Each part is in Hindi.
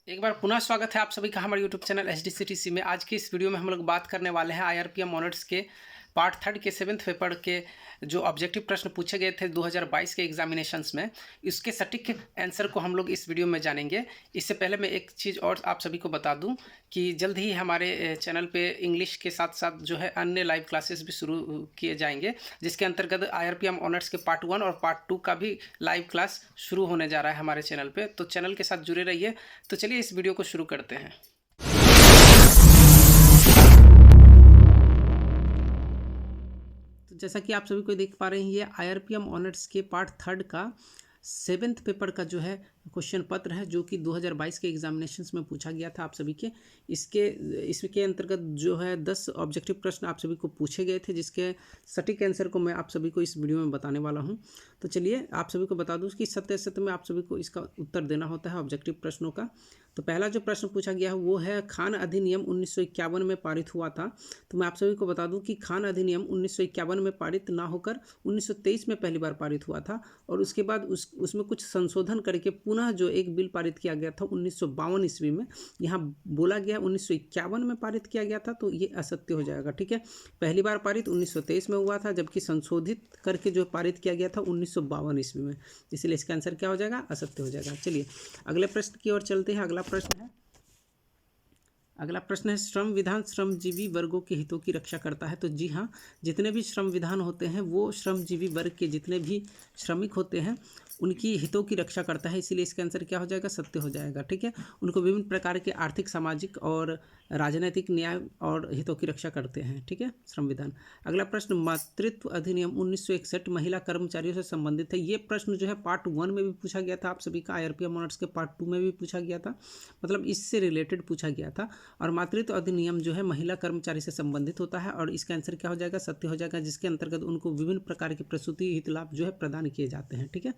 एक बार पुनः स्वागत है आप सभी का हमारे यूट्यूब चैनल HDCTC में। आज की इस वीडियो में हम लोग बात करने वाले हैं IRPM ऑनर्स के पार्ट 3 के 7th पेपर के जो ऑब्जेक्टिव प्रश्न पूछे गए थे 2022 के एग्जामिनेशंस में, इसके सटीक आंसर को हम लोग इस वीडियो में जानेंगे। इससे पहले मैं एक चीज़ और आप सभी को बता दूं कि जल्द ही हमारे चैनल पे इंग्लिश के साथ साथ जो है अन्य लाइव क्लासेस भी शुरू किए जाएंगे, जिसके अंतर्गत IRPM ऑनर्स के पार्ट 1 और पार्ट 2 का भी लाइव क्लास शुरू होने जा रहा है हमारे चैनल पे। तो चैनल के साथ जुड़े रहिए। तो चलिए इस वीडियो को शुरू करते हैं। तो जैसा कि आप सभी को देख पा रहे हैं, ये IRPM ऑनर्स के पार्ट 3 का 7th पेपर का जो है क्वेश्चन पत्र है, जो कि 2022 के एग्जामिनेशंस में पूछा गया था आप सभी के। इसके अंतर्गत जो है 10 ऑब्जेक्टिव प्रश्न आप सभी को पूछे गए थे, जिसके सटीक आंसर को मैं आप सभी को इस वीडियो में बताने वाला हूं। तो चलिए आप सभी को बता दूं कि सत्य सत्य में आप सभी को इसका उत्तर देना होता है ऑब्जेक्टिव प्रश्नों का। तो पहला जो प्रश्न पूछा गया है वो है, खान अधिनियम 1951 में पारित हुआ था। तो मैं आप सभी को बता दूं कि खान अधिनियम 1951 में पारित ना होकर 1923 में पहली बार पारित हुआ था, और उसके बाद उसमें कुछ संशोधन करके पुनः जो एक बिल पारित किया गया था 1952 ईस्वी में। यहाँ बोला गया 1951 में पारित किया गया था, तो ये असत्य हो जाएगा। ठीक है, पहली बार पारित 1923 में हुआ था, जबकि संशोधित करके जो पारित किया गया था 1952 ईस्वी में। इसलिए इसका आंसर क्या हो जाएगा? असत्य हो जाएगा। चलिए अगले प्रश्न की ओर चलते हैं। अगला प्रश्न है, श्रम विधान श्रमजीवी वर्गों के हितों की रक्षा करता है। तो जी हाँ, जितने भी श्रम विधान होते हैं वो श्रमजीवी वर्ग के जितने भी श्रमिक होते हैं उनकी हितों की रक्षा करता है। इसीलिए इसका आंसर क्या हो जाएगा? सत्य हो जाएगा। ठीक है, उनको विभिन्न प्रकार के आर्थिक, सामाजिक और राजनीतिक न्याय और हितों की रक्षा करते हैं। ठीक है, श्रम विधान। अगला प्रश्न, मातृत्व अधिनियम 1961 महिला कर्मचारियों से संबंधित है। ये प्रश्न जो है पार्ट 1 में भी पूछा गया था आप सभी का, IRPM ऑनर्स के पार्ट 2 में भी पूछा गया था, मतलब इससे रिलेटेड पूछा गया था। और मातृत्व अधिनियम जो है महिला कर्मचारी से संबंधित होता है, और इसका आंसर क्या हो जाएगा? सत्य हो जाएगा, जिसके अंतर्गत उनको विभिन्न प्रकार के प्रसूति हित लाभ जो है प्रदान किए जाते हैं। ठीक है,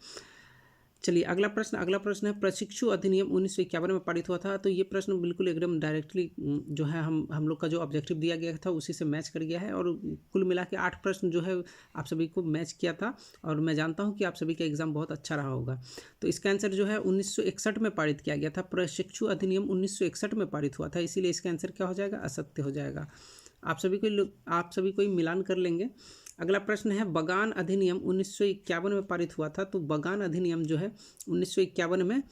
चलिए अगला प्रश्न है, प्रशिक्षु अधिनियम 1951 में पारित हुआ था। तो ये प्रश्न बिल्कुल एकदम डायरेक्टली जो है हम लोग का जो ऑब्जेक्टिव दिया गया था उसी से मैच कर गया है, और कुल मिला के 8 प्रश्न जो है आप सभी को मैच किया था, और मैं जानता हूँ कि आप सभी का एग्जाम बहुत अच्छा रहा होगा। तो इसका आंसर जो है 1961 में पारित किया गया था। प्रशिक्षु अधिनियम 1961 में पारित हुआ था, इसीलिए इसका आंसर क्या हो जाएगा? असत्य हो जाएगा। आप सभी को मिलान कर लेंगे। अगला प्रश्न है, बगान अधिनियम 1951 में पारित हुआ था। तो बगान अधिनियम जो है 1951 में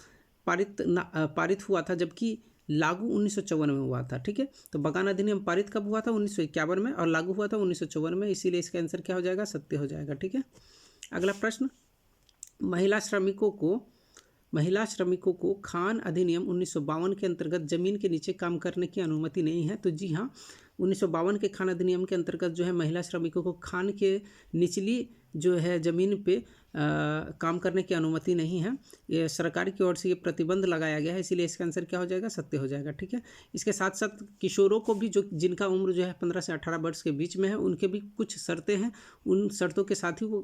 पारित हुआ था, जबकि लागू 1954 में हुआ था। ठीक है, तो बगान अधिनियम पारित कब हुआ था? 1951 में, और लागू हुआ था 1954 में, इसीलिए इसका आंसर क्या हो जाएगा? सत्य हो जाएगा। ठीक है, अगला प्रश्न, महिला श्रमिकों को खान अधिनियम 1952 के अंतर्गत जमीन के नीचे काम करने की अनुमति नहीं है। तो जी हाँ, 1952 के खान अधिनियम के अंतर्गत जो है महिला श्रमिकों को खान के निचली जो है ज़मीन पे काम करने की अनुमति नहीं है। ये सरकार की ओर से ये प्रतिबंध लगाया गया है, इसीलिए इसका आंसर क्या हो जाएगा? सत्य हो जाएगा। ठीक है, इसके साथ साथ किशोरों को भी, जो जिनका उम्र जो है 15 से 18 वर्ष के बीच में है, उनके भी कुछ शर्तें हैं। उन शर्तों के साथ ही वो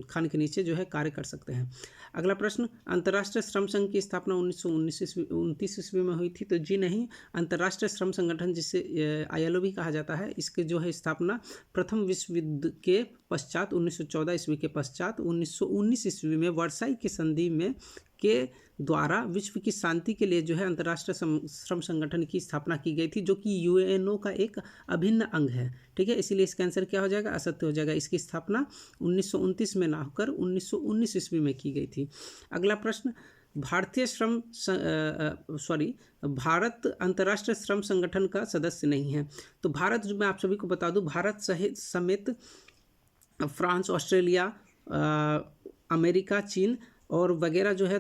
खान के नीचे जो है कार्य कर सकते हैं। अगला प्रश्न, अंतर्राष्ट्रीय श्रम संघ की स्थापना 1929 ईस्वी में हुई थी। तो जी नहीं, अंतर्राष्ट्रीय श्रम संगठन, जिसे ILO भी कहा जाता है, इसके जो है स्थापना प्रथम विश्व युद्ध के पश्चात 1914 ईस्वी के पश्चात 1919 ईस्वी में वर्साई की संधि में के द्वारा विश्व की शांति के लिए जो है अंतर्राष्ट्रीय श्रम संगठन की स्थापना की गई थी, जो कि UNO का एक अभिन्न अंग है। ठीक है, इसीलिए इसका आंसर क्या हो जाएगा? असत्य हो जाएगा। इसकी स्थापना 1929 में ना होकर 1919 ईस्वी में की गई थी। अगला प्रश्न, भारत अंतर्राष्ट्रीय श्रम संगठन का सदस्य नहीं है। तो भारत, जो मैं आप सभी को बता दूं, भारत समेत फ्रांस, ऑस्ट्रेलिया, अमेरिका, चीन और वगैरह जो है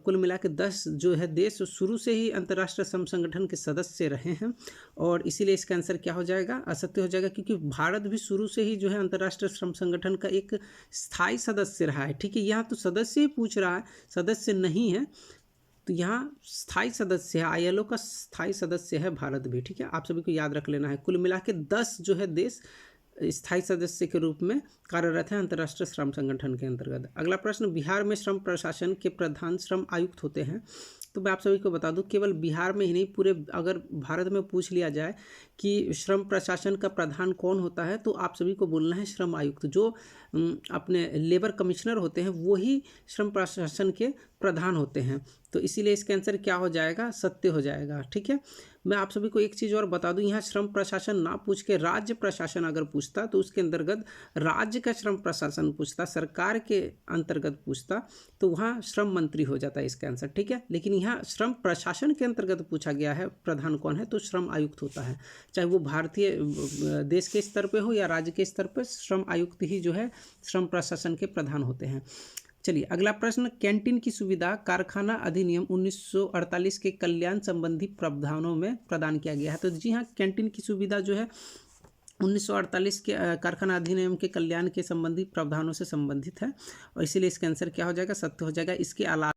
कुल मिला के 10 जो है देश शुरू से ही अंतर्राष्ट्रीय श्रम संगठन के सदस्य रहे हैं, और इसीलिए इसका आंसर क्या हो जाएगा? असत्य हो जाएगा, क्योंकि भारत भी शुरू से ही जो है अंतर्राष्ट्रीय श्रम संगठन का एक स्थायी सदस्य रहा है। ठीक है, यहाँ तो सदस्य ही पूछ रहा है, सदस्य नहीं है, तो यहाँ स्थायी सदस्य है, ILO का स्थायी सदस्य है भारत भी। ठीक है, आप सभी को याद रख लेना है। कुल मिला के 10 जो है देश स्थायी सदस्य के रूप में कार्यरत है अंतर्राष्ट्रीय श्रम संगठन के अंतर्गत। अगला प्रश्न, बिहार में श्रम प्रशासन के प्रधान श्रम आयुक्त होते हैं। तो मैं आप सभी को बता दूं, केवल बिहार में ही नहीं, पूरे अगर भारत में पूछ लिया जाए कि श्रम प्रशासन का प्रधान कौन होता है, तो आप सभी को बोलना है श्रम आयुक्त। जो अपने लेबर कमिश्नर होते हैं वो ही श्रम प्रशासन के प्रधान होते हैं। तो इसीलिए इसका आंसर क्या हो जाएगा, सत्य हो जाएगा। ठीक है, मैं आप सभी को एक चीज़ और बता दूं, यहाँ श्रम प्रशासन ना पूछ के राज्य प्रशासन अगर पूछता तो उसके अंतर्गत राज्य का श्रम प्रशासन पूछता, सरकार के अंतर्गत पूछता तो वहाँ श्रम मंत्री हो जाता है इसका आंसर। ठीक है, लेकिन यहाँ श्रम प्रशासन के अंतर्गत पूछा गया है प्रधान कौन है, तो श्रम आयुक्त होता है। चाहे वो भारतीय देश के स्तर पे हो या राज्य के स्तर पर, श्रम आयुक्त ही जो है श्रम प्रशासन के प्रधान होते हैं। चलिए अगला प्रश्न, कैंटीन की सुविधा कारखाना अधिनियम 1948 के कल्याण संबंधी प्रावधानों में प्रदान किया गया है। तो जी हाँ, कैंटीन की सुविधा जो है 1948 के कारखाना अधिनियम के कल्याण के संबंधी प्रावधानों से संबंधित है और इसीलिए इसका आंसर क्या हो जाएगा, सत्य हो जाएगा। इसके अलावा